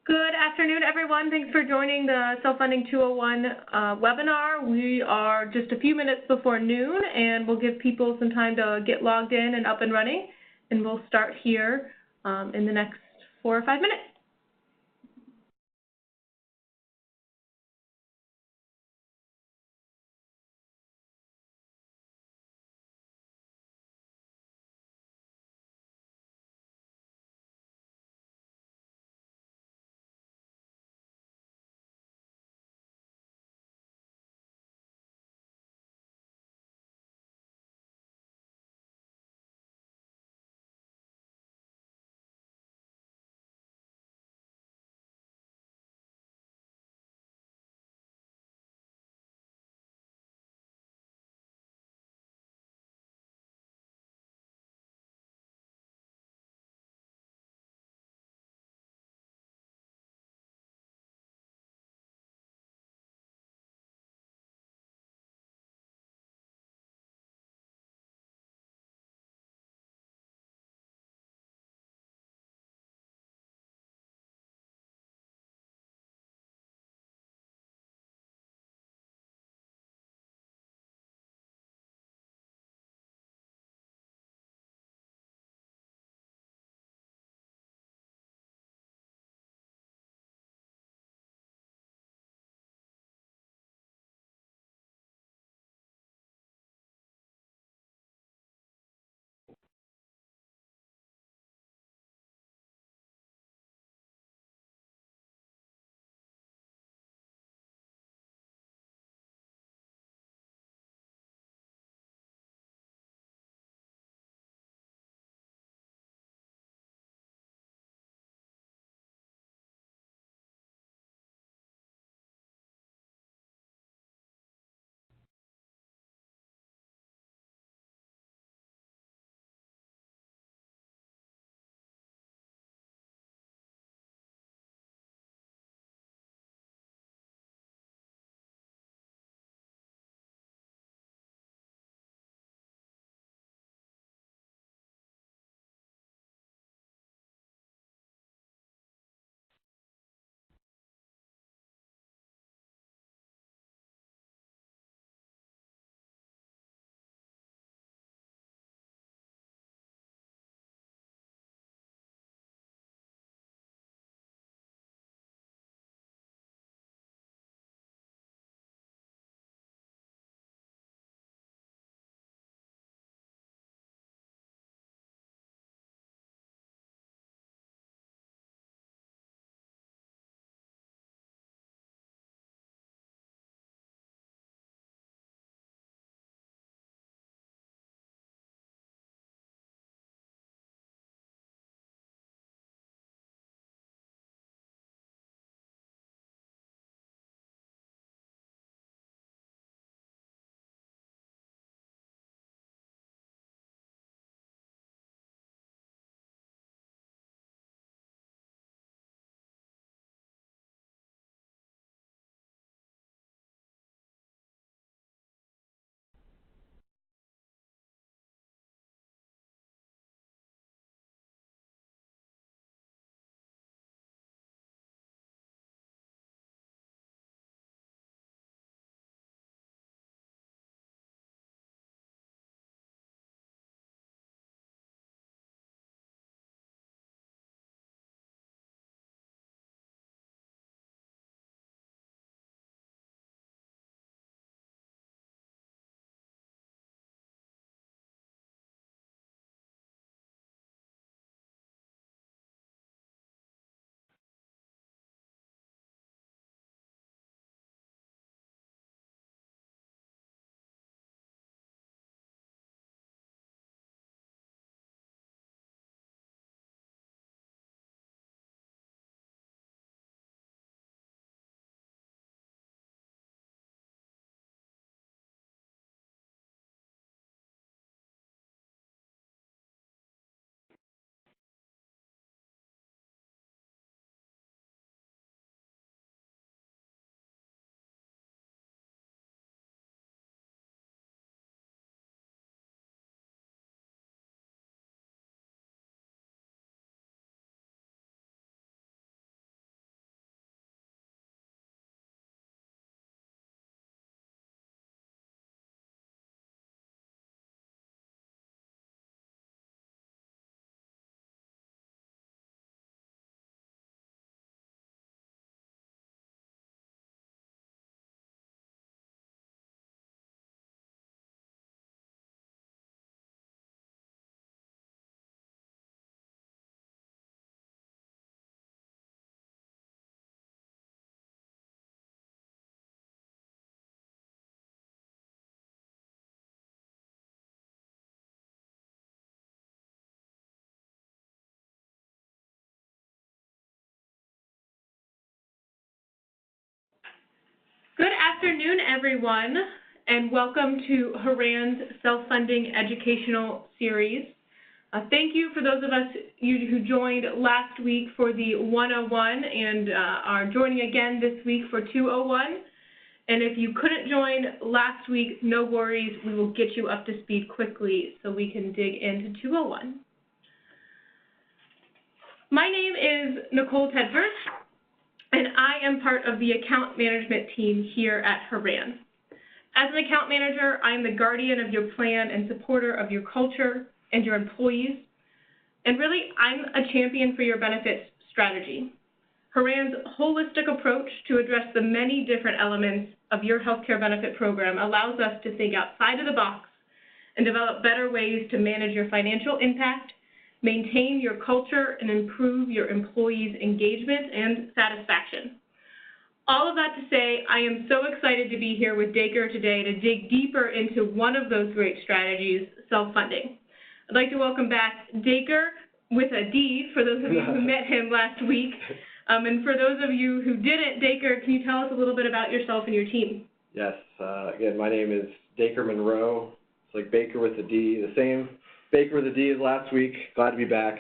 Good afternoon, everyone. Thanks for joining the Self-Funding 201 webinar. We are just a few minutes before noon, and we'll give people some time to get logged in and up and running, and we'll start here in the next 4 or 5 minutes. afternoon, everyone, and welcome to HORAN's Self-Funding Educational Series. Thank you for those of us who joined last week for the 101 and are joining again this week for 201. And if you couldn't join last week, no worries, we will get you up to speed quickly so we can dig into 201. My name is Nicole Tedford, and I am part of the account management team here at HORAN. As an account manager, I am the guardian of your plan and supporter of your culture and your employees. And really, I'm a champion for your benefits strategy. HORAN's holistic approach to address the many different elements of your healthcare benefit program allows us to think outside of the box and develop better ways to manage your financial impact, maintain your culture, and improve your employees' engagement and satisfaction. All of that to say, I am so excited to be here with Dacre today to dig deeper into one of those great strategies, self-funding. I'd like to welcome back Dacre with a D, for those of you who met him last week. And for those of you who didn't, Dacre, can you tell us a little bit about yourself and your team? Yes. Again, my name is Dacre Monroe. It's like Baker with a D, the same Baker with a D as last week. Glad to be back.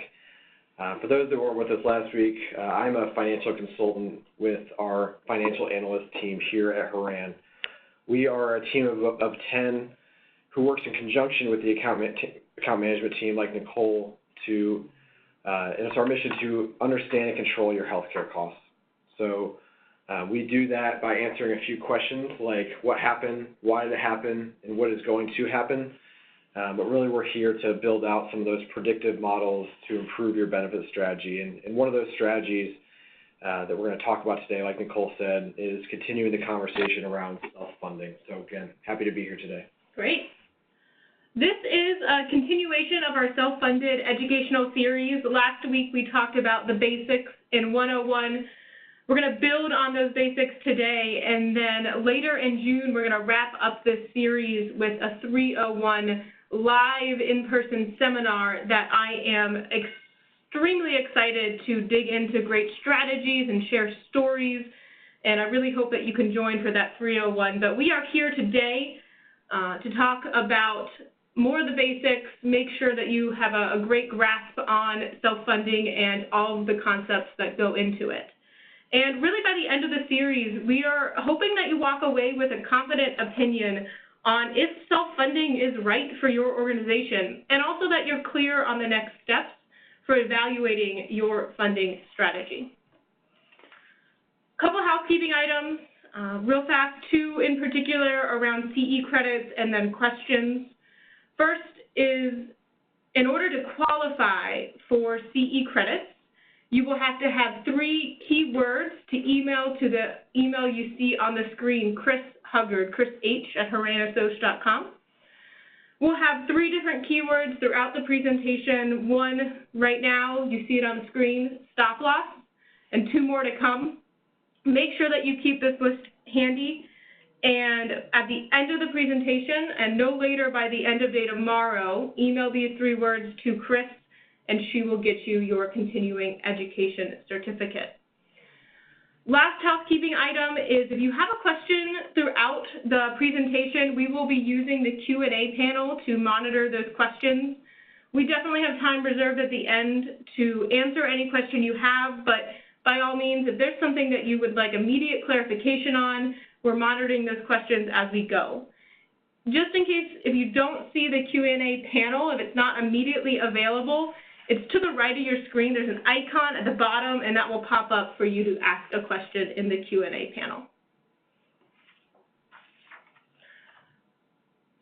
For those that weren't with us last week, I'm a financial consultant with our financial analyst team here at HORAN. We are a team of 10 who works in conjunction with the account management team like Nicole and it's our mission to understand and control your healthcare costs. So we do that by answering a few questions like what happened, why did it happen, and what is going to happen. But really we're here to build out some of those predictive models to improve your benefit strategy. And one of those strategies that we're going to talk about today, like Nicole said, is continuing the conversation around self-funding. So again, happy to be here today. Great. This is a continuation of our self-funded educational series. Last week we talked about the basics in 101. We're going to build on those basics today, and then later in June we're going to wrap up this series with a 301 live in-person seminar that I am extremely excited to dig into great strategies and share stories, and I really hope that you can join for that 301. But we are here today to talk about more of the basics, make sure that you have a great grasp on self-funding and all of the concepts that go into it. And really by the end of the series, we are hoping that you walk away with a confident opinion on if self-funding is right for your organization, and also that you're clear on the next steps for evaluating your funding strategy. Couple housekeeping items, real fast, 2 in particular around CE credits and then questions. First is, in order to qualify for CE credits, you will have to have 3 keywords to email to the email you see on the screen, Chris Huggard, chrish@horanassociates.com. We'll have 3 different keywords throughout the presentation. 1 right now, you see it on the screen, stop loss, and 2 more to come. Make sure that you keep this list handy. And at the end of the presentation, and no later by the end of day tomorrow, email these 3 words to Chris, and she will get you your continuing education certificate. Last housekeeping item is if you have a question throughout the presentation, we will be using the Q&A panel to monitor those questions. We definitely have time reserved at the end to answer any question you have, but by all means, if there's something that you would like immediate clarification on, we're monitoring those questions as we go. Just in case, if you don't see the Q&A panel, if it's not immediately available, it's to the right of your screen. There's an icon at the bottom, and that will pop up for you to ask a question in the Q&A panel.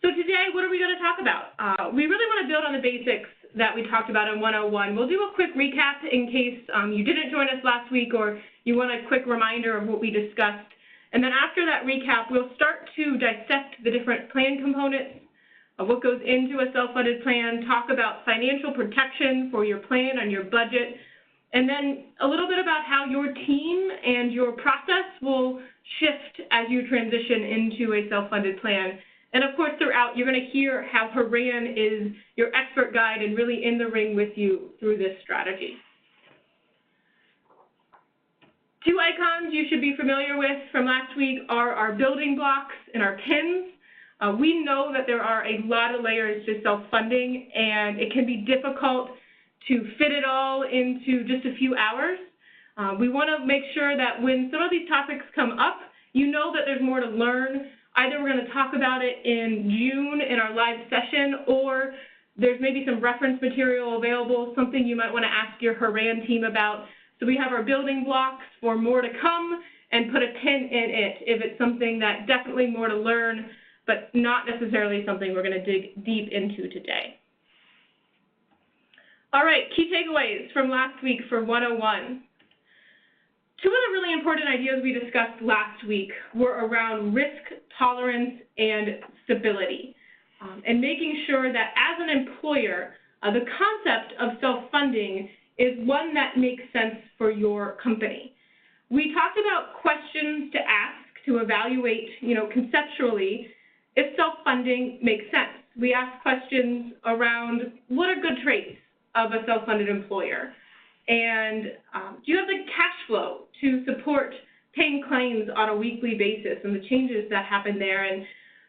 So today, what are we going to talk about? We really want to build on the basics that we talked about in 101. We'll do a quick recap in case you didn't join us last week or you want a quick reminder of what we discussed. And then after that recap, we'll start to dissect the different plan components of what goes into a self-funded plan, talk about financial protection for your plan and your budget, and then a little bit about how your team and your process will shift as you transition into a self-funded plan. And of course, throughout, you're going to hear how HORAN is your expert guide and really in the ring with you through this strategy. Two icons you should be familiar with from last week are our building blocks and our pins. We know that there are a lot of layers to self-funding, and it can be difficult to fit it all into just a few hours. We want to make sure that when some of these topics come up, you know that there's more to learn. Either we're going to talk about it in June in our live session, or there's maybe some reference material available, something you might want to ask your HORAN team about. So we have our building blocks for more to come, and put a pin in it if it's something that definitely more to learn, but not necessarily something we're going to dig deep into today. All right, key takeaways from last week for 101. Two of the really important ideas we discussed last week were around risk tolerance and stability, and making sure that as an employer, the concept of self-funding is one that makes sense for your company. We talked about questions to ask to evaluate, conceptually, if self-funding makes sense. We asked questions around what are good traits of a self-funded employer, and do you have the cash flow to support paying claims on a weekly basis and the changes that happen there. And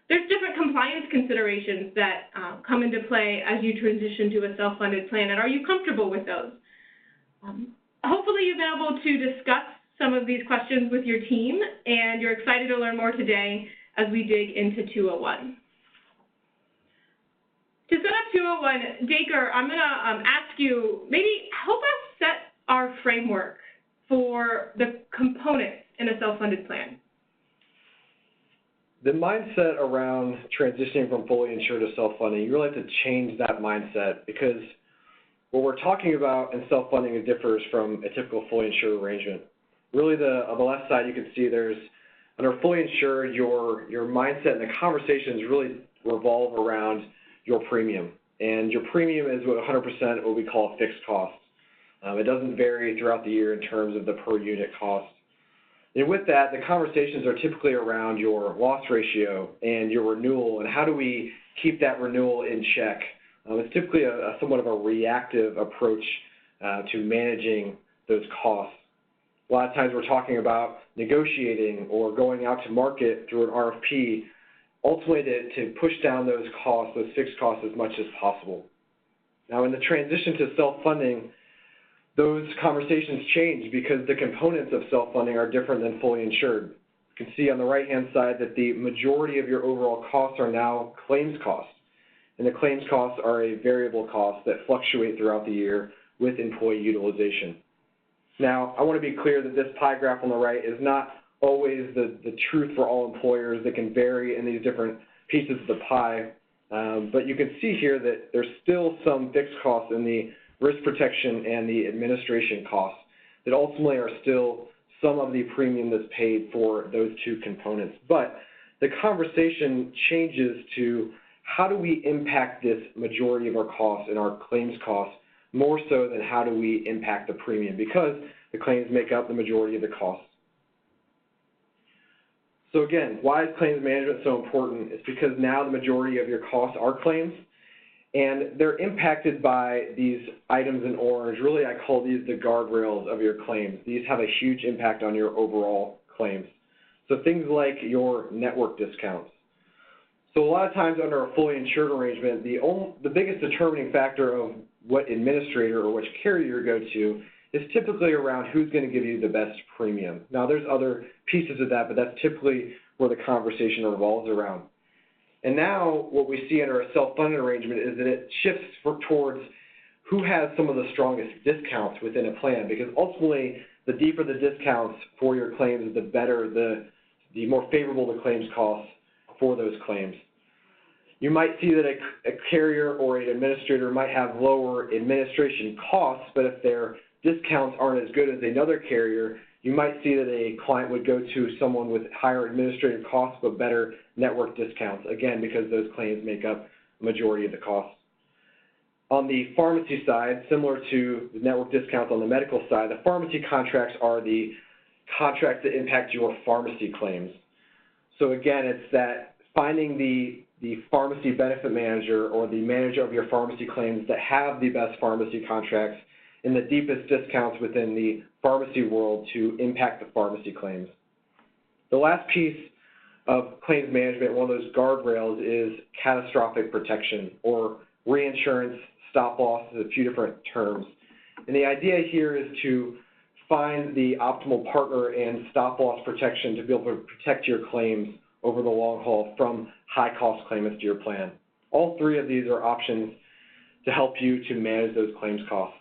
there's different compliance considerations that come into play as you transition to a self-funded plan, and are you comfortable with those? Hopefully you've been able to discuss some of these questions with your team, and you're excited to learn more today as we dig into 201. To set up 201, Dacre, I'm going to ask you, maybe help us set our framework for the components in a self-funded plan. The mindset around transitioning from fully insured to self-funding, you really have to change that mindset, because what we're talking about in self-funding differs from a typical fully insured arrangement. Really, on the left side, you can see there's, under fully insured, your mindset and the conversations really revolve around your premium. And your premium is 100% what we call a fixed cost. It doesn't vary throughout the year in terms of the per unit cost. And with that, the conversations are typically around your loss ratio and your renewal, and how do we keep that renewal in check. It's typically somewhat of a reactive approach to managing those costs. A lot of times we're talking about negotiating or going out to market through an RFP, ultimately to push down those costs, those fixed costs, as much as possible. Now, in the transition to self-funding, those conversations change because the components of self-funding are different than fully insured. You can see on the right-hand side that the majority of your overall costs are now claims costs. And the claims costs are a variable cost that fluctuate throughout the year with employee utilization. Now, I want to be clear that this pie graph on the right is not always the truth for all employers. That can vary in these different pieces of the pie. But you can see here that there's still some fixed costs in the risk protection and the administration costs that ultimately are still some of the premium that's paid for those two components. But the conversation changes to how do we impact this majority of our costs and our claims costs more so than how do we impact the premium, because the claims make up the majority of the costs. So again, why is claims management so important? It's because now the majority of your costs are claims, and they're impacted by these items in orange. Really, I call these the guardrails of your claims. These have a huge impact on your overall claims. So things like your network discounts. So a lot of times under a fully insured arrangement, the biggest determining factor of what administrator or which carrier you go to is typically around who's going to give you the best premium. Now, there's other pieces of that, but that's typically where the conversation revolves around. And now what we see under a self-funded arrangement is that it shifts towards who has some of the strongest discounts within a plan, because ultimately the deeper the discounts for your claims, the better, the more favorable the claims costs for those claims. You might see that a carrier or an administrator might have lower administration costs, but if their discounts aren't as good as another carrier, you might see that a client would go to someone with higher administrative costs but better network discounts, again, because those claims make up the majority of the costs. On the pharmacy side, similar to the network discounts on the medical side, the pharmacy contracts are the contracts that impact your pharmacy claims. So again, it's that finding the pharmacy benefit manager or the manager of your pharmacy claims that have the best pharmacy contracts and the deepest discounts within the pharmacy world to impact the pharmacy claims. The last piece of claims management, one of those guardrails, is catastrophic protection, or reinsurance. Stop loss is a few different terms. And the idea here is to find the optimal partner and stop loss protection to be able to protect your claims over the long haul from high cost claimants to your plan. All three of these are options to help you to manage those claims costs.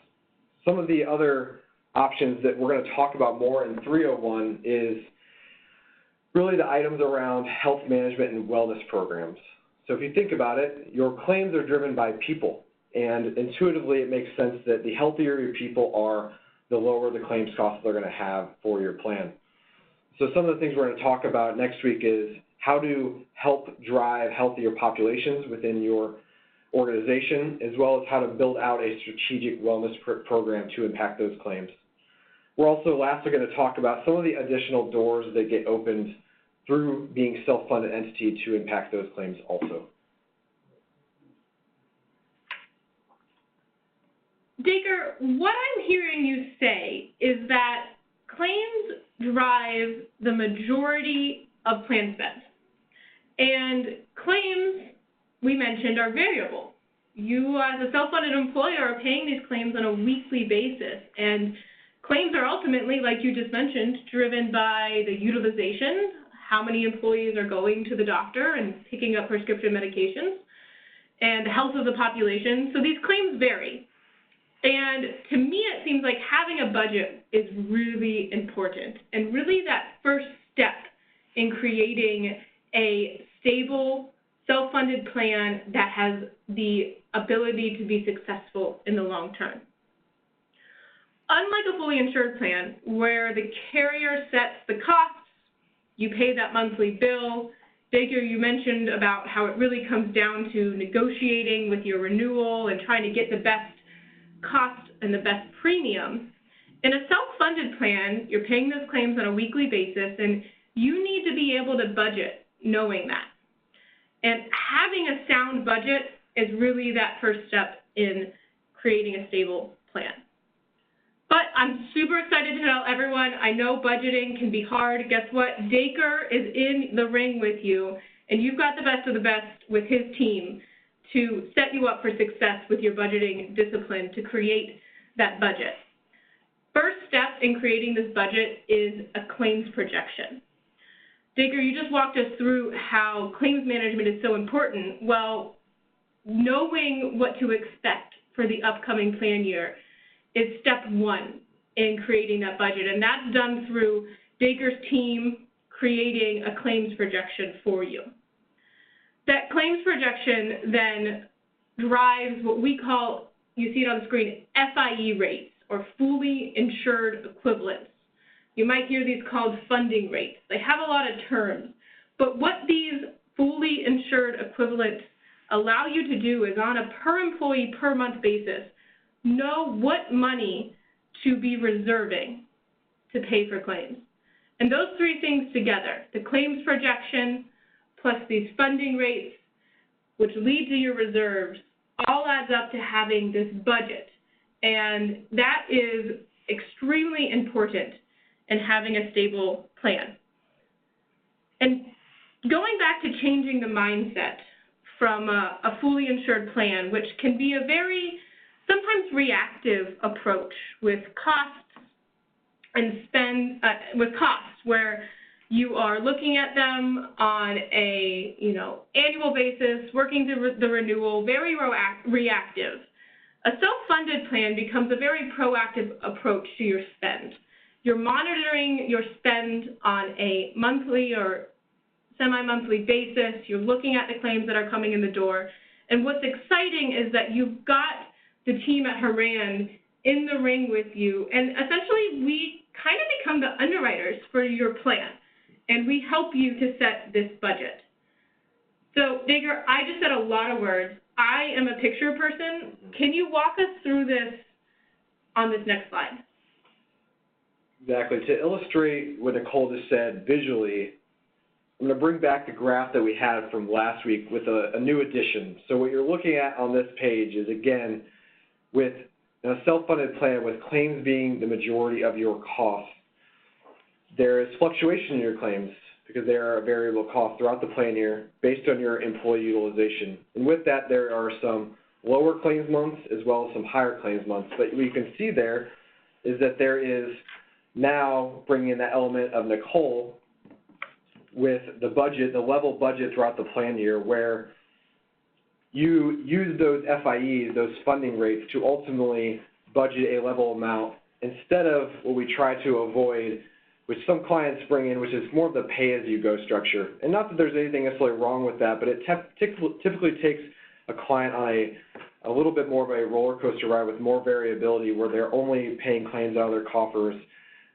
Some of the other options that we're going to talk about more in 301 is really the items around health management and wellness programs. So if you think about it, your claims are driven by people, and intuitively it makes sense that the healthier your people are, the lower the claims costs they're going to have for your plan. So some of the things we're going to talk about next week is how to help drive healthier populations within your organization, as well as how to build out a strategic wellness program to impact those claims. We're also lastly going to talk about some of the additional doors that get opened through being a self-funded entity to impact those claims also. Dacre, what I'm hearing you say is that claims drive the majority of plan spend. And claims, we mentioned, are variable. You, as a self-funded employer, are paying these claims on a weekly basis. And claims are ultimately, like you just mentioned, driven by the utilization, how many employees are going to the doctor and picking up prescription medications, and the health of the population. So these claims vary. And to me, it seems like having a budget is really important, and really that first step in creating a stable, self-funded plan that has the ability to be successful in the long term. Unlike a fully insured plan, where the carrier sets the costs, you pay that monthly bill. Dacre, you mentioned about how it really comes down to negotiating with your renewal and trying to get the best cost and the best premium. In a self-funded plan, you're paying those claims on a weekly basis, and you need to be able to budget knowing that. And having a sound budget is really that first step in creating a stable plan. But I'm super excited to tell everyone, I know budgeting can be hard. Guess what? Dacre is in the ring with you, and you've got the best of the best with his team to set you up for success with your budgeting discipline to create that budget. First step in creating this budget is a claims projection. Dacre, you just walked us through how claims management is so important. Well, knowing what to expect for the upcoming plan year is step one in creating that budget, and that's done through Dacre's team creating a claims projection for you. That claims projection then drives what we call, you see it on the screen, FIE rates, or fully insured equivalents. You might hear these called funding rates. They have a lot of terms, but what these fully insured equivalents allow you to do is, on a per employee per month basis, know what money to be reserving to pay for claims. And those three things together, the claims projection plus these funding rates, which lead to your reserves, all adds up to having this budget. And that is extremely important in having a stable plan. And going back to changing the mindset from a fully insured plan, which can be a very sometimes reactive approach with costs and with costs, where you are looking at them on a annual basis, working through the renewal, very reactive. A self-funded plan becomes a very proactive approach to your spend. You're monitoring your spend on a monthly or semi-monthly basis. You're looking at the claims that are coming in the door. And what's exciting is that you've got the team at HORAN in the ring with you. And essentially, we kind of become the underwriters for your plan. And we help you to set this budget. So, Dacre, I just said a lot of words. I am a picture person. Can you walk us through this on this next slide? Exactly. To illustrate what Nicole just said visually, I'm going to bring back the graph that we had from last week with a new addition. So what you're looking at on this page is, again, with In a self-funded plan with claims being the majority of your costs, there is fluctuation in your claims because they are a variable cost throughout the plan year based on your employee utilization. And with that, there are some lower claims months as well as some higher claims months. But what you can see there is that there is now bringing in that element of Nicole with the budget, the level budget throughout the plan year, where you use those FIEs, those funding rates, to ultimately budget a level amount instead of what we try to avoid, which some clients bring in, which is more of the pay-as-you-go structure. And not that there's anything necessarily wrong with that, but it typically takes a client on a little bit more of a roller coaster ride with more variability, where they're only paying claims out of their coffers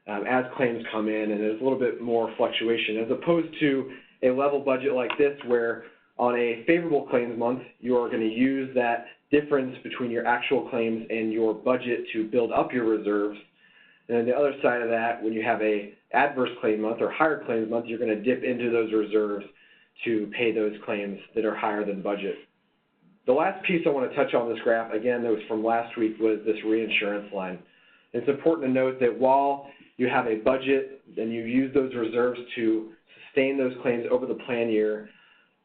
as claims come in, and there's a little bit more fluctuation, as opposed to a level budget like this, where on a favorable claims month, you are going to use that difference between your actual claims and your budget to build up your reserves. And on the other side of that, when you have a adverse claim month or higher claims month, you're going to dip into those reserves to pay those claims that are higher than budget. The last piece I want to touch on this graph, again, that was from last week, was this reinsurance line. It's important to note that while you have a budget and you use those reserves to sustain those claims over the plan year,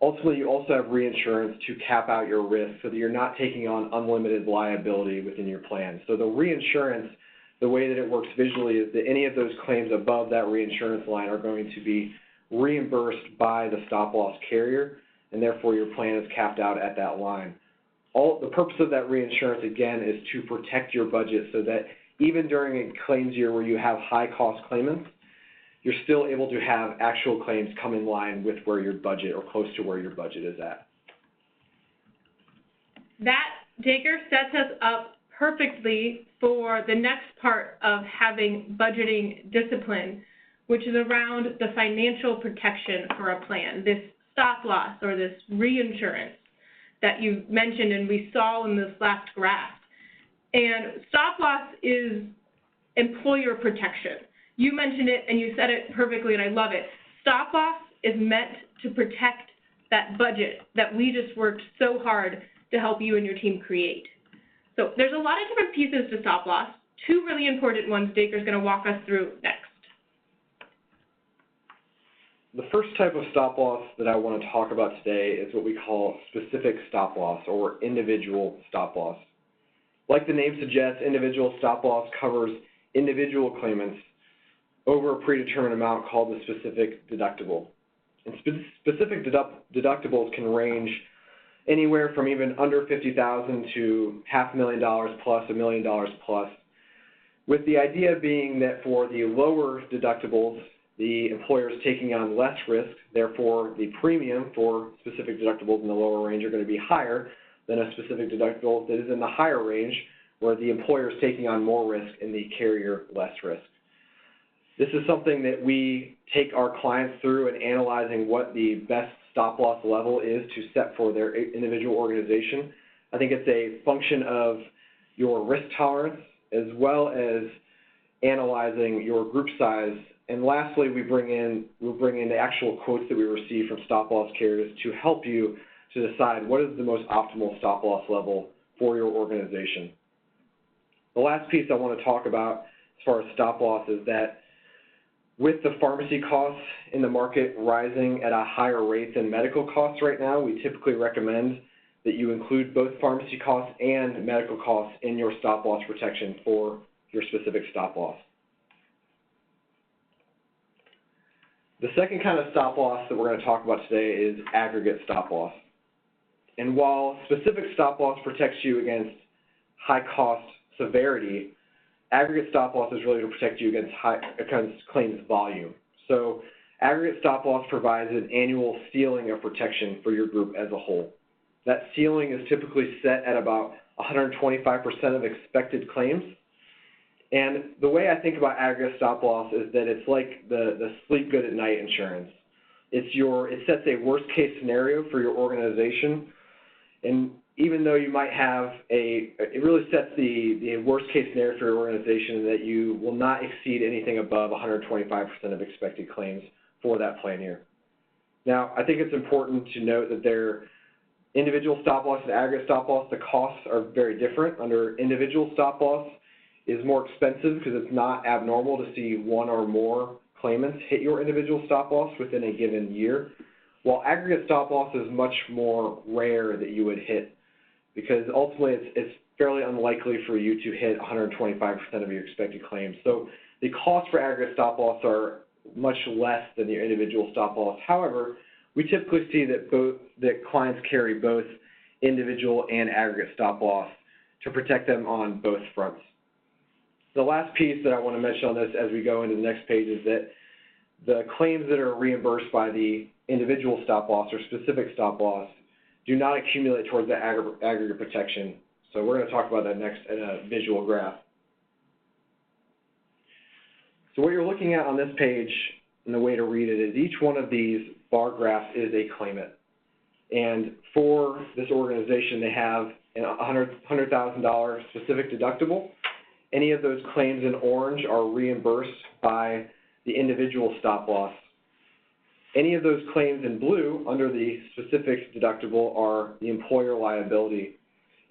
ultimately you also have reinsurance to cap out your risk so that you're not taking on unlimited liability within your plan. So the reinsurance, the way that it works visually is that any of those claims above that reinsurance line are going to be reimbursed by the stop-loss carrier, and therefore your plan is capped out at that line. The purpose of that reinsurance, again, is to protect your budget so that even during a claims year where you have high-cost claimants, you're still able to have actual claims come in line with where your budget or close to where your budget is at. That, Dacre, sets us up perfectly for the next part of having budgeting discipline, which is around the financial protection for a plan, this stop loss or this reinsurance that you mentioned and we saw in this last graph. And stop loss is employer protection. You mentioned it and you said it perfectly, and I love it. Stop loss is meant to protect that budget that we just worked so hard to help you and your team create. So there's a lot of different pieces to stop loss. Two really important ones Dacre's going to walk us through next. The first type of stop loss that I want to talk about today is what we call specific stop loss or individual stop loss. Like the name suggests, individual stop loss covers individual claimants over a predetermined amount called the specific deductible. And specific deductibles can range anywhere from even under $50,000 to $500,000 plus, $1 million plus, with the idea being that for the lower deductibles, the employer is taking on less risk, therefore the premium for specific deductibles in the lower range are going to be higher than a specific deductible that is in the higher range, where the employer is taking on more risk and the carrier less risk. This is something that we take our clients through in analyzing what the best stop-loss level is to set for their individual organization. I think it's a function of your risk tolerance as well as analyzing your group size. And lastly, we'll bring in the actual quotes that we receive from stop-loss carriers to help you to decide what is the most optimal stop-loss level for your organization. The last piece I want to talk about as far as stop-loss is that with the pharmacy costs in the market rising at a higher rate than medical costs right now, we typically recommend that you include both pharmacy costs and medical costs in your stop-loss protection for your specific stop-loss. The second kind of stop-loss that we're going to talk about today is aggregate stop-loss. And while specific stop-loss protects you against high-cost severity, aggregate stop-loss is really to protect you against claims volume. So aggregate stop-loss provides an annual ceiling of protection for your group as a whole. That ceiling is typically set at about 125% of expected claims. And the way I think about aggregate stop-loss is that it's like the sleep good at night insurance. It sets a worst-case scenario for your organization, and even though you might have it really sets the worst-case scenario for your organization that you will not exceed anything above 125% of expected claims for that plan year. Now, I think it's important to note that Individual stop loss and aggregate stop loss, the costs are very different. Under individual stop loss is more expensive because it's not abnormal to see one or more claimants hit your individual stop loss within a given year, while aggregate stop loss is much more rare that you would hit because ultimately it's fairly unlikely for you to hit 125% of your expected claims. So the costs for aggregate stop loss are much less than your individual stop loss. However, we typically see that clients carry both individual and aggregate stop loss to protect them on both fronts. The last piece that I want to mention on this as we go into the next page is that the claims that are reimbursed by the individual stop loss or specific stop loss do not accumulate towards the aggregate protection. So we're going to talk about that next in a visual graph. So what you're looking at on this page, and the way to read it is each one of these bar graphs is a claimant. And for this organization, they have a $100,000 specific deductible. Any of those claims in orange are reimbursed by the individual stop loss. Any of those claims in blue under the specific deductible are the employer liability.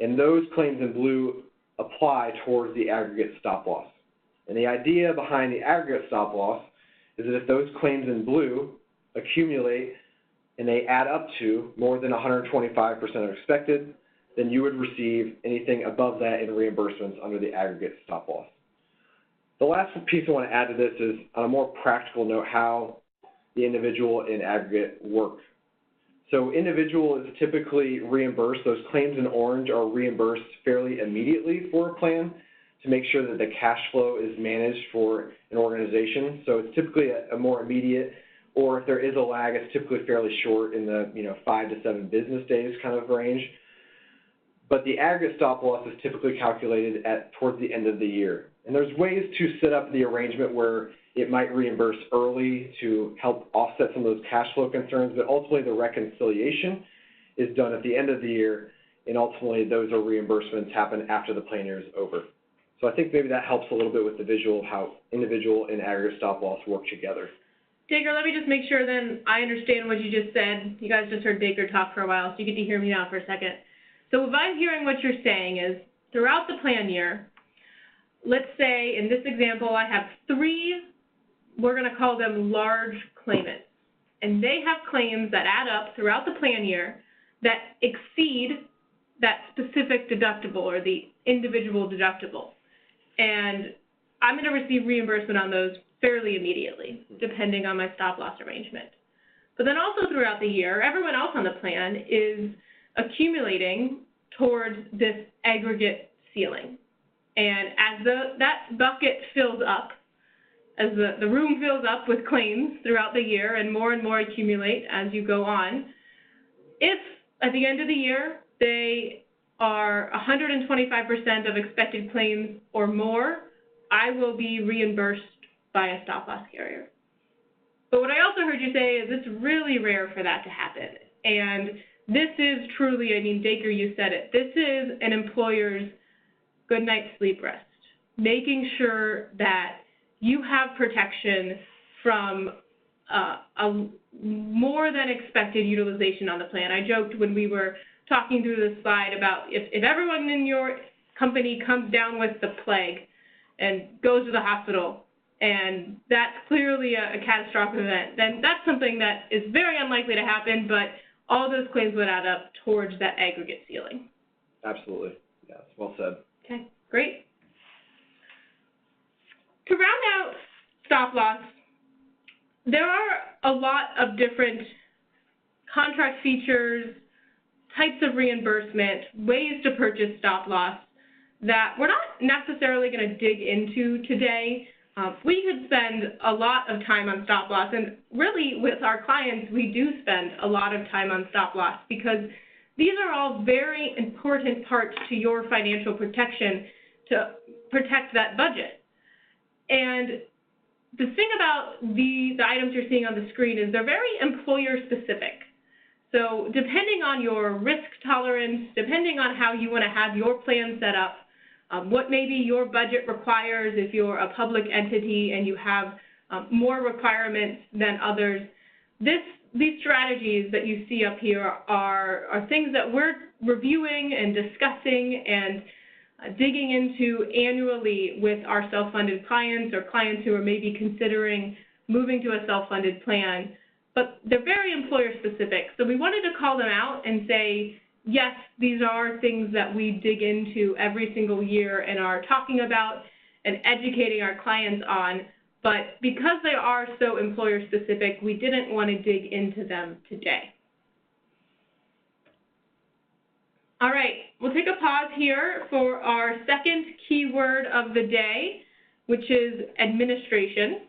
And those claims in blue apply towards the aggregate stop loss. And the idea behind the aggregate stop loss is that if those claims in blue accumulate and they add up to more than 125% of expected, then you would receive anything above that in reimbursements under the aggregate stop loss. The last piece I want to add to this is, on a more practical note, how the individual and aggregate work. So individual is typically reimbursed. Those claims in orange are reimbursed fairly immediately for a plan to make sure that the cash flow is managed for an organization. So it's typically a more immediate, or if there is a lag, it's typically fairly short in the 5 to 7 business days kind of range. But the aggregate stop loss is typically calculated towards the end of the year. And there's ways to set up the arrangement where it might reimburse early to help offset some of those cash flow concerns, but ultimately the reconciliation is done at the end of the year, and ultimately those reimbursements happen after the plan year is over. So I think maybe that helps a little bit with the visual of how individual and aggregate stop loss work together. Dacre, let me just make sure then I understand what you just said. You guys just heard Dacre talk for a while, so you get to hear me now for a second. So if I'm hearing what you're saying is, throughout the plan year, let's say in this example I have 3, we're going to call them large claimants, and they have claims that add up throughout the plan year that exceed that specific deductible or the individual deductible. And I'm going to receive reimbursement on those fairly immediately, depending on my stop loss arrangement. But then also throughout the year, everyone else on the plan is accumulating towards this aggregate ceiling. And as that bucket fills up, as the room fills up with claims throughout the year and more accumulate as you go on, if at the end of the year they are 125% of expected claims or more, I will be reimbursed by a stop loss carrier. But what I also heard you say is it's really rare for that to happen. And this is truly, I mean, Dacre, you said it, this is an employer's good night's sleep rest, making sure that you have protection from a more than expected utilization on the plan. I joked when we were talking through this slide about if everyone in your company comes down with the plague and goes to the hospital, and that's clearly a catastrophic event, then that's something that is very unlikely to happen, but all those claims would add up towards that aggregate ceiling. Absolutely. Yes, well said. Okay, great. To round out stop loss, there are a lot of different contract features, types of reimbursement, ways to purchase stop loss that we're not necessarily going to dig into today. We could spend a lot of time on stop loss, and really with our clients, we do spend a lot of time on stop loss because these are all very important parts to your financial protection to protect that budget. And the thing about the items you're seeing on the screen is they're very employer specific. So depending on your risk tolerance, depending on how you want to have your plan set up, what maybe your budget requires if you're a public entity and you have more requirements than others, this these strategies that you see up here are things that we're reviewing and discussing and digging into annually with our self-funded clients or clients who are maybe considering moving to a self-funded plan. But they're very employer-specific, so we wanted to call them out and say, yes, these are things that we dig into every single year and are talking about and educating our clients on, but because they are so employer-specific, we didn't want to dig into them today. All right, we'll take a pause here for our second keyword of the day, which is administration.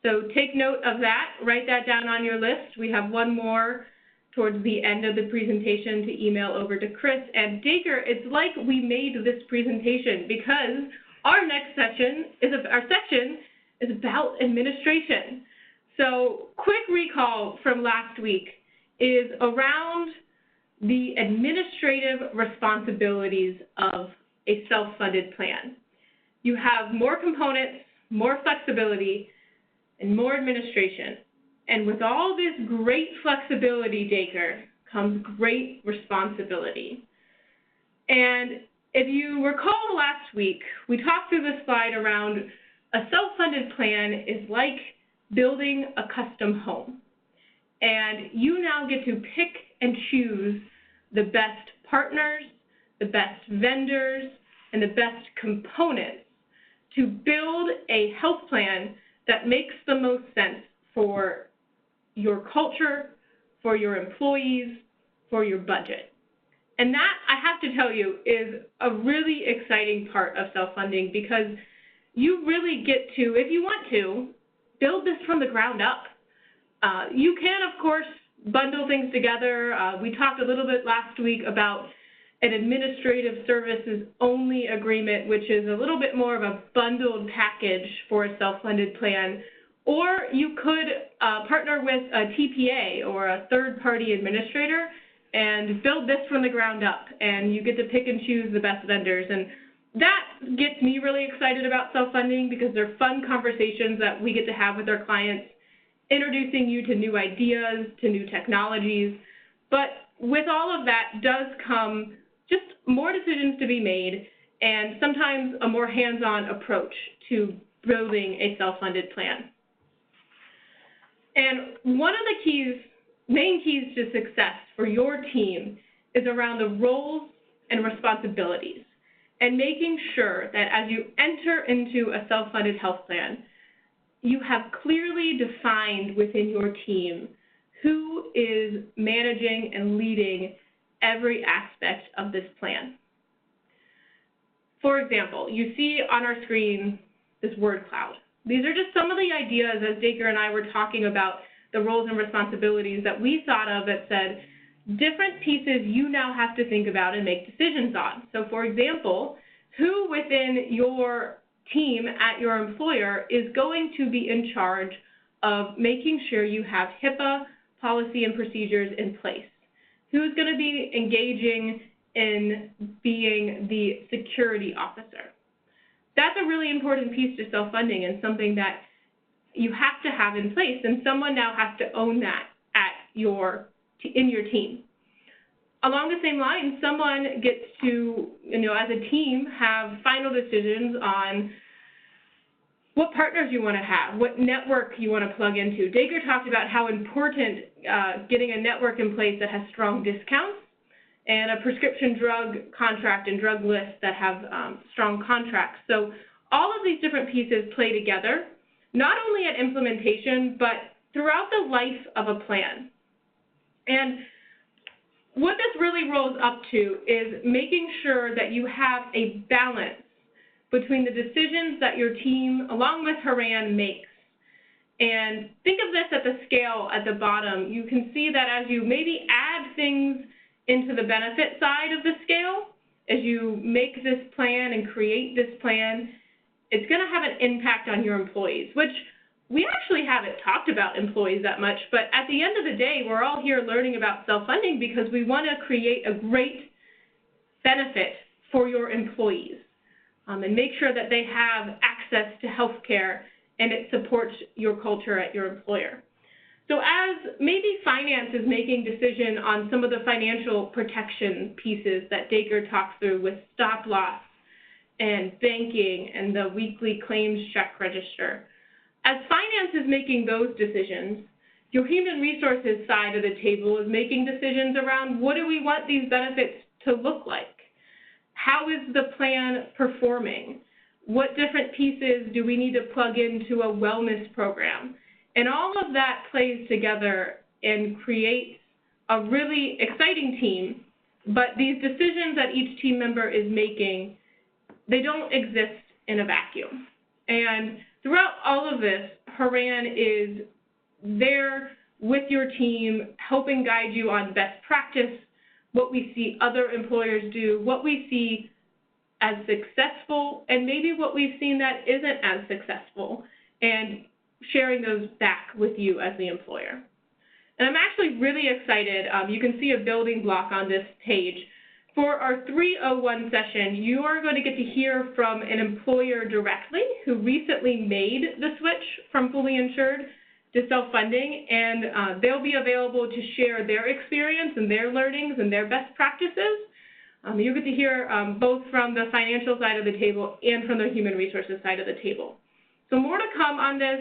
So take note of that, write that down on your list. We have one more towards the end of the presentation to email over to Chris. And Dacre, it's like we made this presentation because our next section is about administration. So quick recall from last week is around the administrative responsibilities of a self-funded plan. You have more components, more flexibility, and more administration. And with all this great flexibility, Dacre, comes great responsibility. And if you recall last week, we talked through this slide around a self-funded plan is like building a custom home. And you now get to pick and choose the best partners, the best vendors, and the best components to build a health plan that makes the most sense for your culture, for your employees, for your budget. And that, I have to tell you, is a really exciting part of self-funding because you really get to, if you want to, build this from the ground up. You can, of course, bundle things together. We talked a little bit last week about an administrative services only agreement, which is a little bit more of a bundled package for a self-funded plan. Or you could partner with a TPA or a third-party administrator and build this from the ground up, and you get to pick and choose the best vendors. And that gets me really excited about self-funding because they're fun conversations that we get to have with our clients, introducing you to new ideas, to new technologies. But with all of that does come just more decisions to be made and sometimes a more hands-on approach to building a self-funded plan. And one of the main keys to success for your team is around the roles and responsibilities and making sure that as you enter into a self-funded health plan, you have clearly defined within your team who is managing and leading every aspect of this plan. For example, you see on our screen this word cloud. These are just some of the ideas as Dacre and I were talking about the roles and responsibilities that we thought of that said different pieces you now have to think about and make decisions on. So for example, who within your team at your employer is going to be in charge of making sure you have HIPAA policy and procedures in place? Who's going to be engaging in being the security officer? That's a really important piece to self-funding and something that you have to have in place, and someone now has to own that in your team. Along the same line, someone gets to, as a team, have final decisions on what partners you want to have, what network you want to plug into. Dacre talked about how important getting a network in place that has strong discounts and a prescription drug contract and drug lists that have strong contracts. So all of these different pieces play together, not only at implementation, but throughout the life of a plan. And what this really rolls up to is making sure that you have a balance between the decisions that your team, along with HORAN, makes. And think of this at the scale at the bottom. You can see that as you maybe add things into the benefit side of the scale, as you make this plan and create this plan, it's going to have an impact on your employees, which we actually haven't talked about employees that much, but at the end of the day, we're all here learning about self-funding because we want to create a great benefit for your employees and make sure that they have access to health care and it supports your culture at your employer. So as maybe finance is making decision on some of the financial protection pieces that Dacre talks through with stop loss and banking and the weekly claims check register, as finance is making those decisions, your human resources side of the table is making decisions around what do we want these benefits to look like? How is the plan performing? What different pieces do we need to plug into a wellness program? And all of that plays together and creates a really exciting team, but these decisions that each team member is making, they don't exist in a vacuum. And throughout all of this, Horan is there with your team, helping guide you on best practice, what we see other employers do, what we see as successful, and maybe what we've seen that isn't as successful, and sharing those back with you as the employer. And I'm actually really excited. You can see a building block on this page. For our 301 session, you are going to get to hear from an employer directly who recently made the switch from fully insured to self-funding, and they'll be available to share their experience and their learnings and their best practices. You'll get to hear both from the financial side of the table and from the human resources side of the table. So more to come on this,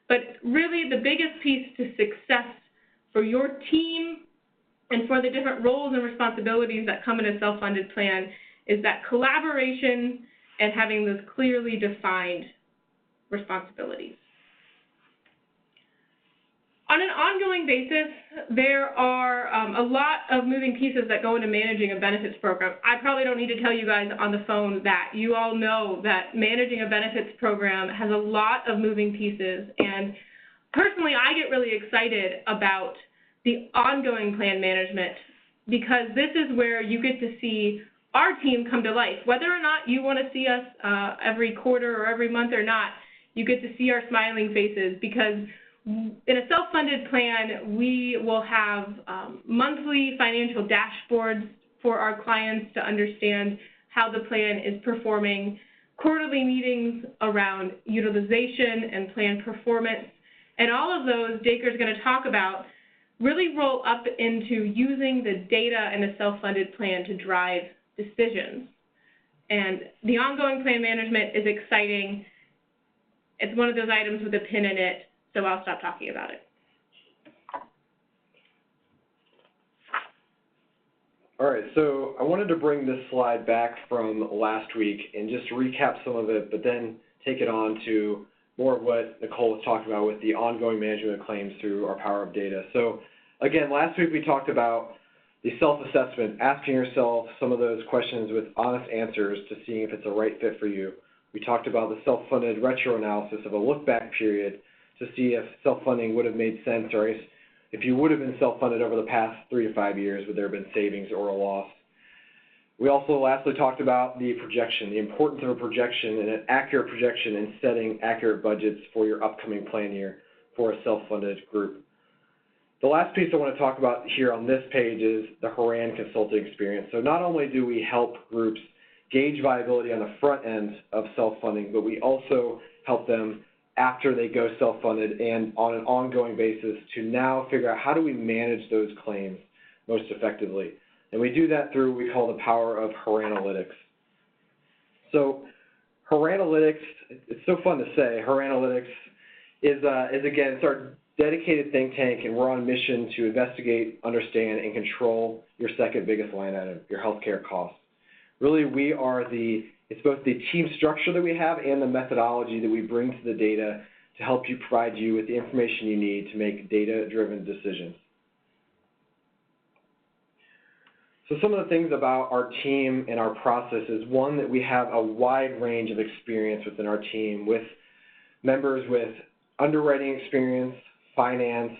but really the biggest piece to success for your team and for the different roles and responsibilities that come in a self-funded plan is that collaboration and having those clearly defined responsibilities. On an ongoing basis, there are a lot of moving pieces that go into managing a benefits program. I probably don't need to tell you guys on the phone that. You all know that managing a benefits program has a lot of moving pieces, and personally, I get really excited about the ongoing plan management because this is where you get to see our team come to life. Whether or not you want to see us every quarter or every month or not, you get to see our smiling faces because in a self-funded plan, we will have monthly financial dashboards for our clients to understand how the plan is performing, quarterly meetings around utilization and plan performance, and all of those Dacre's going to talk about really roll up into using the data in a self-funded plan to drive decisions. And the ongoing plan management is exciting. It's one of those items with a pin in it, so I'll stop talking about it. All right, so I wanted to bring this slide back from last week and just recap some of it, but then take it on to more of what Nicole was talking about with the ongoing management of claims through our power of data. So again, last week we talked about the self-assessment, asking yourself some of those questions with honest answers to seeing if it's a right fit for you. We talked about the self-funded retro-analysis of a look-back period to see if self-funding would have made sense, or if you would have been self-funded over the past 3 to 5 years, would there have been savings or a loss? We also lastly talked about the projection, the importance of a projection and an accurate projection in setting accurate budgets for your upcoming plan year for a self-funded group. The last piece I want to talk about here on this page is the Horan consulting experience. So not only do we help groups gauge viability on the front end of self-funding, but we also help them after they go self-funded and on an ongoing basis to now figure out how do we manage those claims most effectively. And we do that through what we call the power of HORANalytics. So HORANalytics, it's so fun to say, HORANalytics is again, it's our dedicated think tank, and we're on a mission to investigate, understand, and control your second biggest line item, your healthcare costs. Really, we are it's both the team structure that we have and the methodology that we bring to the data to help you provide you with the information you need to make data-driven decisions. So some of the things about our team and our process is, one, that we have a wide range of experience within our team with members with underwriting experience, finance,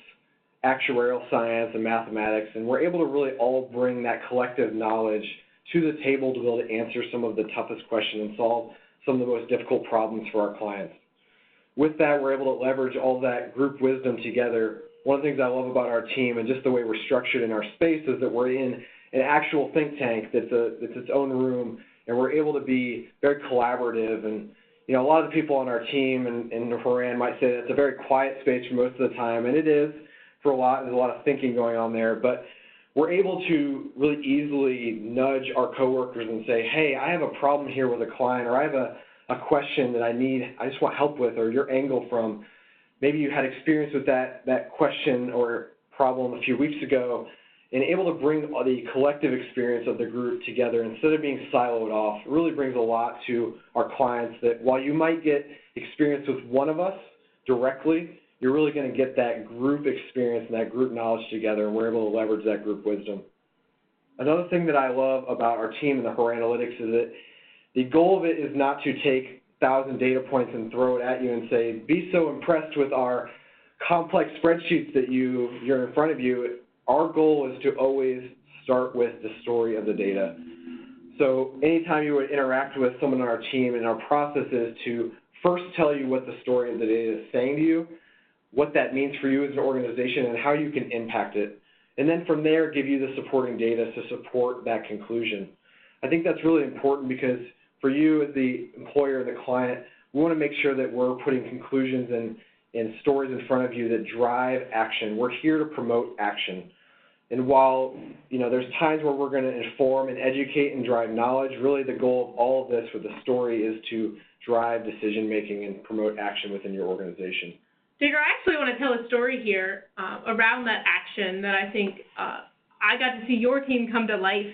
actuarial science, and mathematics, and we're able to really all bring that collective knowledge to the table to be able to answer some of the toughest questions and solve some of the most difficult problems for our clients. With that, we're able to leverage all that group wisdom together. One of the things I love about our team and just the way we're structured in our space is that we're in an actual think tank that's its own room, and we're able to be very collaborative. And you know, a lot of the people on our team and Horan might say that it's a very quiet space for most of the time, and it is, for a lot. There's a lot of thinking going on there, but we're able to really easily nudge our coworkers and say, hey, I have a problem here with a client, or I have a question that I just want help with, or your angle from. Maybe you had experience with that question or problem a few weeks ago, and able to bring the collective experience of the group together instead of being siloed off really brings a lot to our clients, that while you might get experience with one of us directly, you're really going to get that group experience and that group knowledge together, and we're able to leverage that group wisdom. Another thing that I love about our team in the HORANalytics is that the goal of it is not to take 1,000 data points and throw it at you and say, be so impressed with our complex spreadsheets that you're in front of you. Our goal is to always start with the story of the data. So anytime you would interact with someone on our team, and our process is to first tell you what the story of the data is saying to you, what that means for you as an organization, and how you can impact it. And then from there, give you the supporting data to support that conclusion. I think that's really important, because for you as the employer and the client, we want to make sure that we're putting conclusions and stories in front of you that drive action. We're here to promote action. And while there's times where we're going to inform and educate and drive knowledge, really the goal of all of this with the story is to drive decision-making and promote action within your organization. Digger, I actually want to tell a story here around that action that I think I got to see your team come to life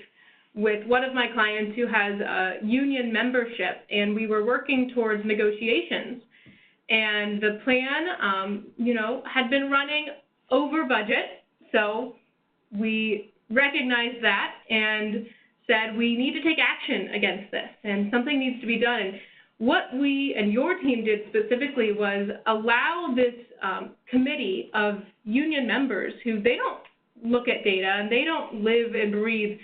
with one of my clients who has a union membership, and we were working towards negotiations. And the plan, had been running over budget, so we recognized that and said we need to take action against this, and something needs to be done. And what we and your team did specifically was allow this committee of union members who they don't look at data and they don't live and breathe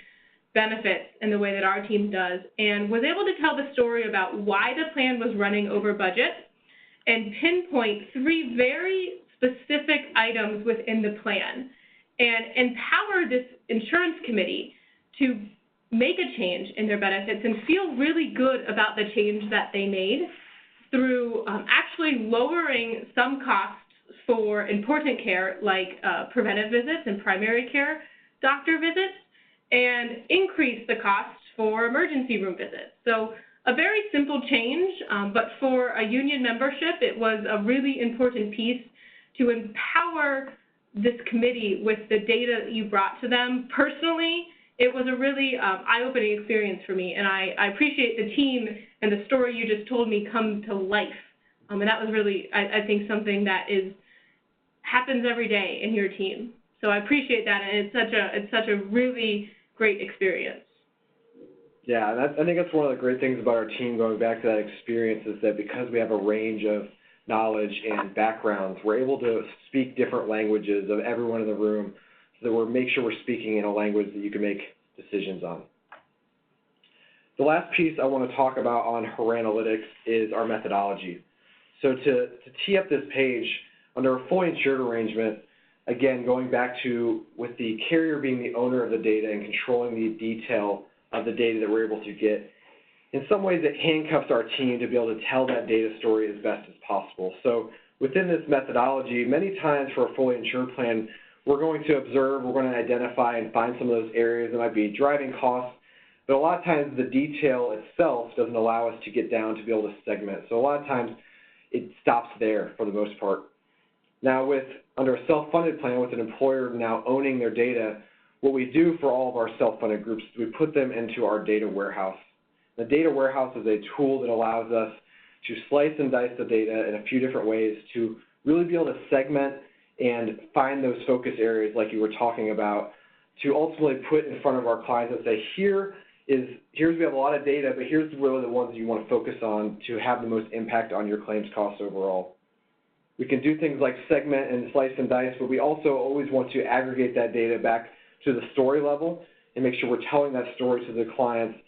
benefits in the way that our team does, and was able to tell the story about why the plan was running over budget and pinpoint 3 very specific items within the plan, and empower this insurance committee to make a change in their benefits and feel really good about the change that they made through actually lowering some costs for important care like preventive visits and primary care doctor visits, and increase the cost for emergency room visits. So a very simple change, but for a union membership, it was a really important piece to empower this committee with the data that you brought to them. Personally, it was a really eye-opening experience for me, and I appreciate the team and the story you just told me come to life. And that was really, I think, something that happens every day in your team. So I appreciate that, and it's such a really great experience. Yeah, I think that's one of the great things about our team, going back to that experience, is that because we have a range of knowledge and backgrounds, we're able to speak different languages of everyone in the room, so that make sure we're speaking in a language that you can make decisions on. The last piece I want to talk about on HORANalytics is our methodology. So to tee up this page, under a fully insured arrangement, again, going back to with the carrier being the owner of the data and controlling the detail of the data that we're able to get, in some ways it handcuffs our team to be able to tell that data story as best as possible. So within this methodology, many times for a fully insured plan, we're going to observe, we're going to identify and find some of those areas that might be driving costs, but a lot of times the detail itself doesn't allow us to get down to be able to segment. So a lot of times it stops there for the most part. Now under a self-funded plan with an employer now owning their data, what we do for all of our self-funded groups is we put them into our data warehouse. The data warehouse is a tool that allows us to slice and dice the data in a few different ways to really be able to segment and find those focus areas like you were talking about, to ultimately put in front of our clients and say, here's we have a lot of data, but here's really the ones that you want to focus on to have the most impact on your claims costs overall. We can do things like segment and slice and dice, but we also always want to aggregate that data back to the story level and make sure we're telling that story to the clients,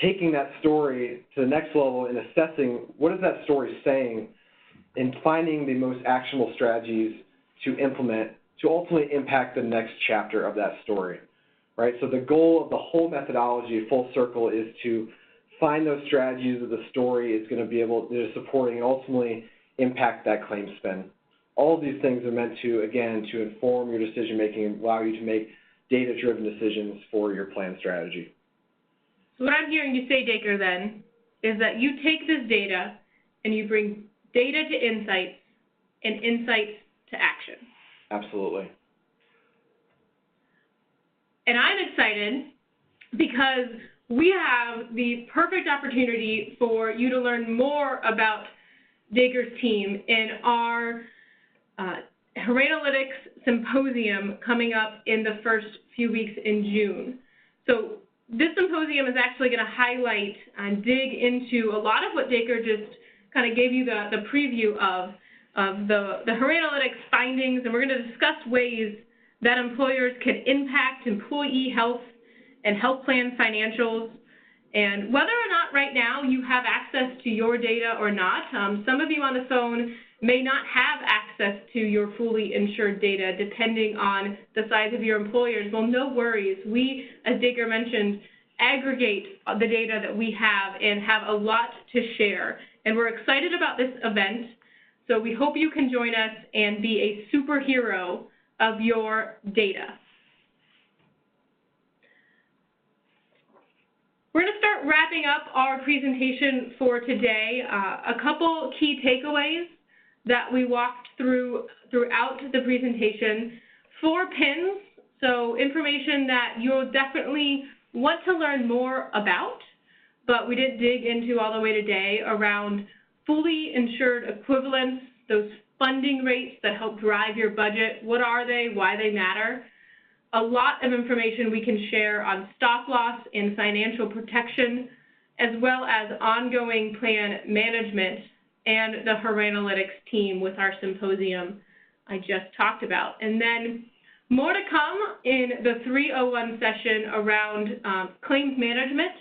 taking that story to the next level and assessing what is that story saying, and finding the most actionable strategies to implement to ultimately impact the next chapter of that story, right? So the goal of the whole methodology, full circle, is to find those strategies that the story is going to be able to supporting and ultimately impact that claim spend. All of these things are meant to, again, to inform your decision making and allow you to make data-driven decisions for your plan strategy. So what I'm hearing you say, Dacre, then, is that you take this data and you bring data to insights and insights to action. Absolutely. And I'm excited because we have the perfect opportunity for you to learn more about Dacre's team in our HORANalytics Symposium coming up in the first few weeks in June. So this symposium is actually going to highlight and dig into a lot of what Dacre just kind of gave you the preview of the HORANalytics findings, and we're going to discuss ways that employers can impact employee health and health plan financials, and whether or not right now you have access to your data or not. Some of you on the phone may not have access to your fully insured data depending on the size of your employers. Well, no worries. We, as Dacre mentioned, aggregate the data that we have and have a lot to share. And we're excited about this event, so we hope you can join us and be a superhero of your data. We're going to start wrapping up our presentation for today. A couple key takeaways that we walked through throughout the presentation. 4 pins, so information that you'll definitely want to learn more about, but we didn't dig into all the way today, around fully insured equivalents, those funding rates that help drive your budget. What are they? Why they matter? A lot of information we can share on stop loss and financial protection, as well as ongoing plan management and the HORANalytics team with our symposium I just talked about. And then more to come in the 301 session around claims management,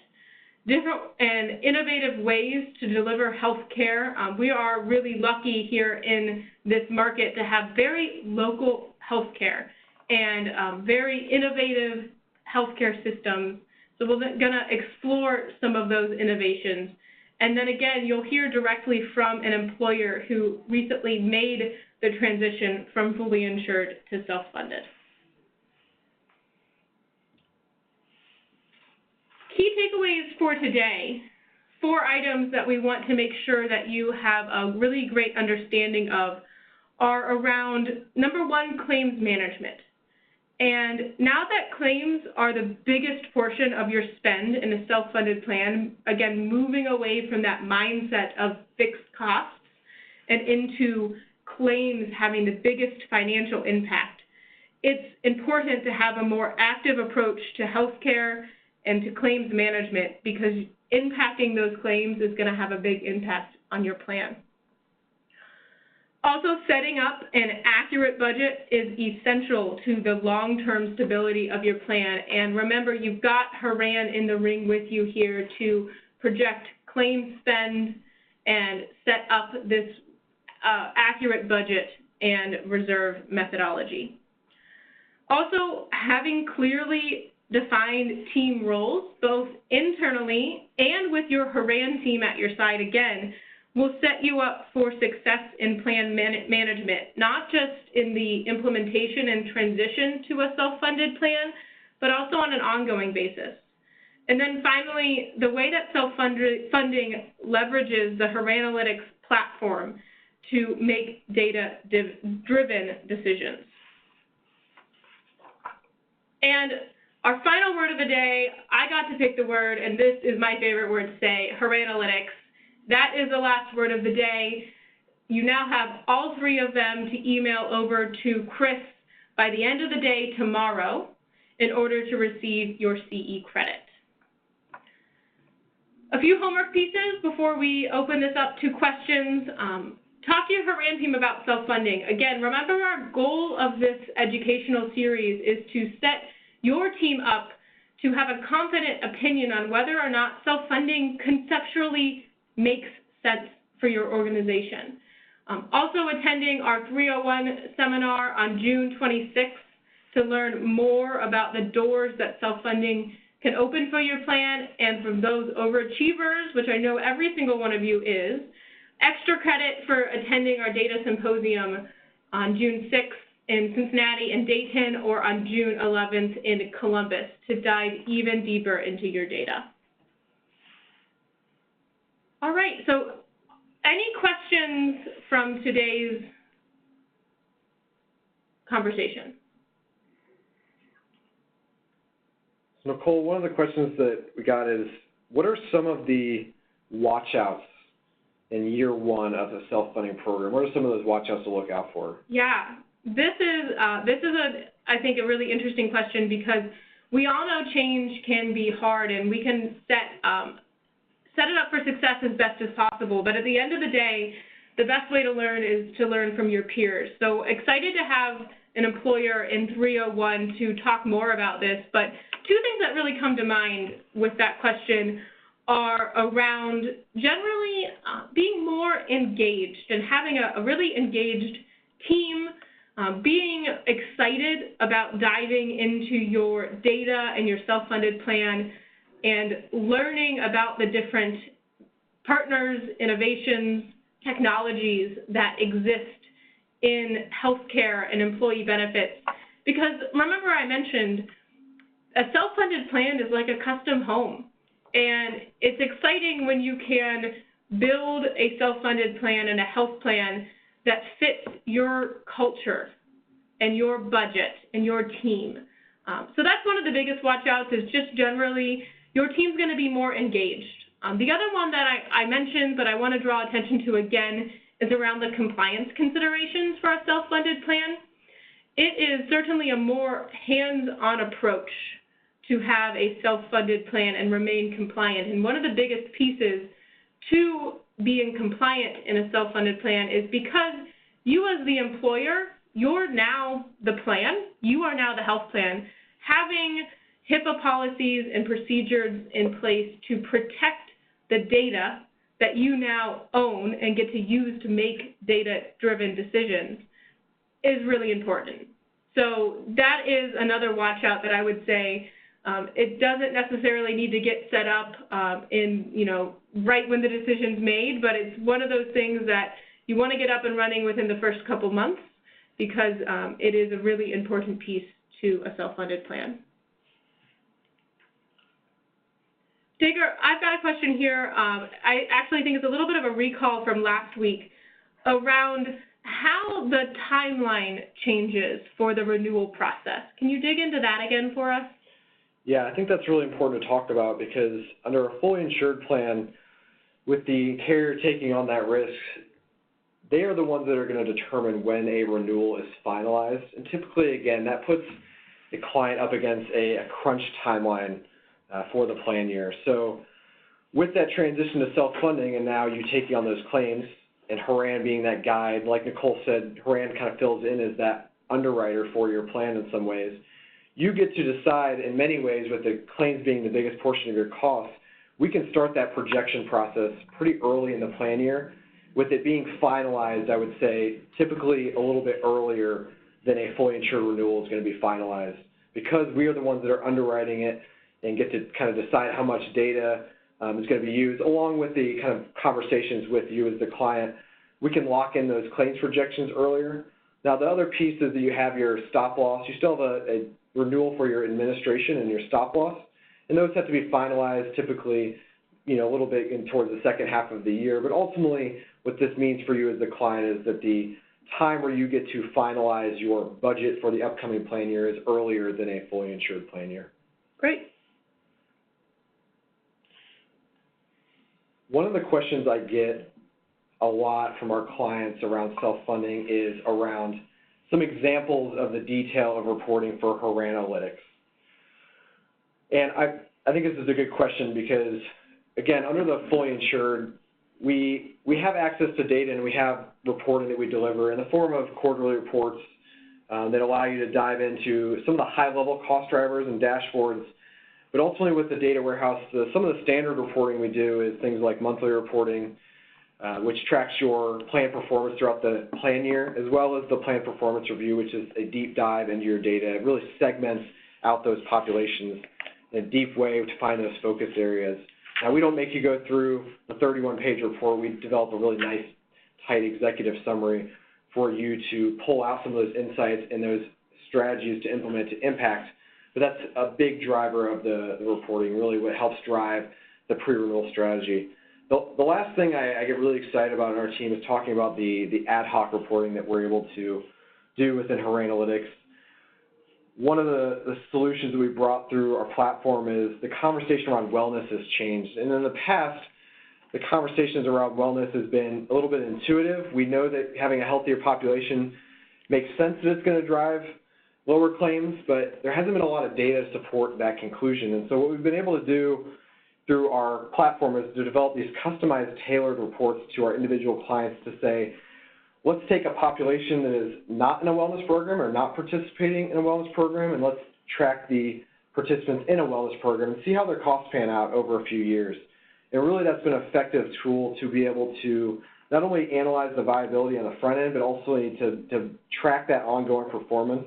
different and innovative ways to deliver health care. We are really lucky here in this market to have very local health care and very innovative healthcare systems. So we're going to explore some of those innovations. And then again, you'll hear directly from an employer who recently made the transition from fully insured to self-funded. Key takeaways for today, 4 items that we want to make sure that you have a really great understanding of are around, number 1, claims management. And now that claims are the biggest portion of your spend in a self-funded plan, again, moving away from that mindset of fixed costs and into claims having the biggest financial impact, it's important to have a more active approach to healthcare and to claims management, because impacting those claims is going to have a big impact on your plan. Also, setting up an accurate budget is essential to the long-term stability of your plan. And remember, you've got HORAN in the ring with you here to project claim spend and set up this accurate budget and reserve methodology. Also, having clearly defined team roles, both internally and with your HORAN team at your side, again, will set you up for success in plan management, not just in the implementation and transition to a self-funded plan, but also on an ongoing basis. And then finally, the way that self-funding leverages the HORANalytics platform to make data-driven decisions. And our final word of the day, I got to pick the word, and this is my favorite word to say, HORANalytics. That is the last word of the day. You now have all 3 of them to email over to Chris by the end of the day tomorrow in order to receive your CE credit. A few homework pieces before we open this up to questions. Talk to your HORAN team about self-funding. Again, remember our goal of this educational series is to set your team up to have a confident opinion on whether or not self-funding conceptually makes sense for your organization. Also attending our 301 seminar on June 26th to learn more about the doors that self-funding can open for your plan, and from those overachievers, which I know every single one of you is, extra credit for attending our data symposium on June 6th in Cincinnati and Dayton, or on June 11th in Columbus to dive even deeper into your data. All right, so any questions from today's conversation? So Nicole, one of the questions that we got is, what are some of the watch-outs in year one of a self-funding program? What are some of those watch-outs to look out for? Yeah, this is I think, a really interesting question, because we all know change can be hard, and we can set it up for success as best as possible. But at the end of the day, the best way to learn is to learn from your peers. So excited to have an employer in 301 to talk more about this. But two things that really come to mind with that question are around generally being more engaged and having a really engaged team, being excited about diving into your data and your self-funded plan, and learning about the different partners, innovations, technologies that exist in healthcare and employee benefits. Because remember, I mentioned a self-funded plan is like a custom home. And it's exciting when you can build a self-funded plan and a health plan that fits your culture and your budget and your team. So that's one of the biggest watch-outs, is just generally your team's going to be more engaged. The other one that I mentioned, but I want to draw attention to again, is around the compliance considerations for a self-funded plan. It is certainly a more hands-on approach to have a self-funded plan and remain compliant. And one of the biggest pieces to being compliant in a self-funded plan is because you as the employer, you're now the plan, you are now the health plan, having HIPAA policies and procedures in place to protect the data that you now own and get to use to make data-driven decisions is really important. So that is another watch out that I would say. It doesn't necessarily need to get set up right when the decision's made, but it's one of those things that you want to get up and running within the first couple months, because it is a really important piece to a self-funded plan. Digger, I've got a question here. I actually think it's a little bit of a recall from last week around how the timeline changes for the renewal process. Can you dig into that again for us? Yeah, I think that's really important to talk about, because under a fully insured plan, with the carrier taking on that risk, they are the ones that are going to determine when a renewal is finalized. And typically, again, that puts the client up against a crunch timeline for the plan year. So with that transition to self-funding, and now you taking on those claims, and HORAN being that guide, like Nicole said, HORAN kind of fills in as that underwriter for your plan in some ways. You get to decide in many ways, with the claims being the biggest portion of your costs, we can start that projection process pretty early in the plan year. With it being finalized, I would say typically a little bit earlier than a fully insured renewal is going to be finalized, because we are the ones that are underwriting it and get to kind of decide how much data is going to be used, along with the kind of conversations with you as the client. We can lock in those claims projections earlier. Now, the other piece is that you have your stop loss. You still have a renewal for your administration and your stop loss, and those have to be finalized typically, a little bit towards the second half of the year. But ultimately, what this means for you as the client is that the time where you get to finalize your budget for the upcoming plan year is earlier than a fully insured plan year. Great. One of the questions I get a lot from our clients around self-funding is around some examples of the detail of reporting for HORANalytics. And I think this is a good question, because, again, under the fully insured, we have access to data, and we have reporting that we deliver in the form of quarterly reports that allow you to dive into some of the high-level cost drivers and dashboards. But ultimately, with the data warehouse, some of the standard reporting we do is things like monthly reporting, which tracks your plan performance throughout the plan year, as well as the plan performance review, which is a deep dive into your data. It really segments out those populations in a deep way to find those focus areas. Now, we don't make you go through the 31-page report. We develop a really nice, tight executive summary. for you to pull out some of those insights and those strategies to implement to impact. But that's a big driver of the reporting, really what helps drive the pre-renewal strategy. The last thing I get really excited about in our team is talking about the ad hoc reporting that we're able to do within HORANalytics. One of the solutions that we brought through our platform is the conversation around wellness has changed. And in the past, the conversations around wellness has been a little bit intuitive. We know that having a healthier population makes sense that it's going to drive lower claims, but there hasn't been a lot of data to support that conclusion. And so what we've been able to do through our platform is to develop these customized, tailored reports to our individual clients to say, let's take a population that is not in a wellness program or not participating in a wellness program, and let's track the participants in a wellness program and see how their costs pan out over a few years. And really that's been an effective tool to be able to not only analyze the viability on the front end, but also to track that ongoing performance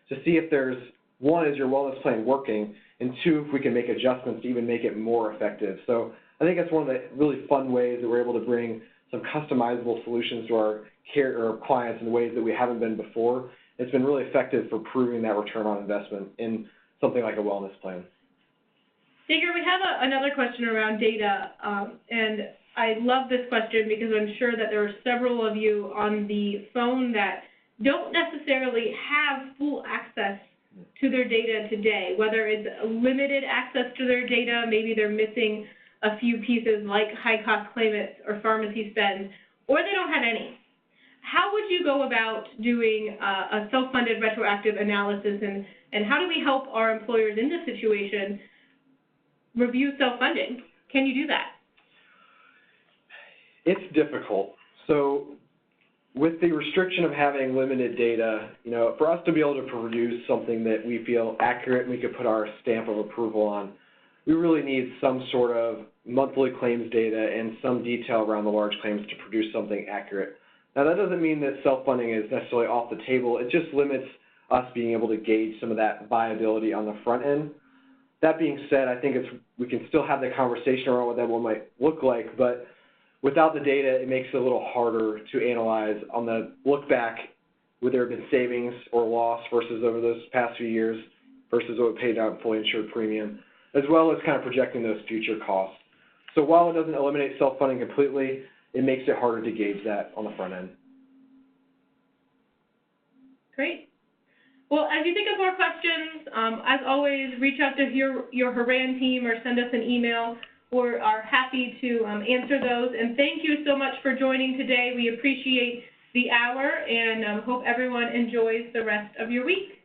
to see if there's, one, is your wellness plan working, and two, if we can make adjustments to even make it more effective. So I think that's one of the really fun ways that we're able to bring some customizable solutions to our clients in ways that we haven't been before. It's been really effective for proving that return on investment in something like a wellness plan. Digger, we have another question around data, and I love this question because I'm sure that there are several of you on the phone that don't necessarily have full access to their data today, whether it's limited access to their data, maybe they're missing a few pieces like high-cost claimants or pharmacy spend, or they don't have any. How would you go about doing a self-funded retroactive analysis, and how do we help our employers in this situation review self-funding? Can you do that? It's difficult. So with the restriction of having limited data, for us to be able to produce something that we feel accurate and we could put our stamp of approval on, we really need some sort of monthly claims data and some detail around the large claims to produce something accurate. Now, that doesn't mean that self-funding is necessarily off the table. It just limits us being able to gauge some of that viability on the front end. That being said, I think we can still have the conversation around what that one might look like, but without the data, it makes it a little harder to analyze on the look back, would there have been savings or loss versus over those past few years versus what we paid out in fully insured premium, as well as kind of projecting those future costs. So while it doesn't eliminate self-funding completely, it makes it harder to gauge that on the front end. Great. Well, as you think of more questions, as always, reach out to your HORAN team or send us an email. We are happy to answer those. And thank you so much for joining today. We appreciate the hour and hope everyone enjoys the rest of your week.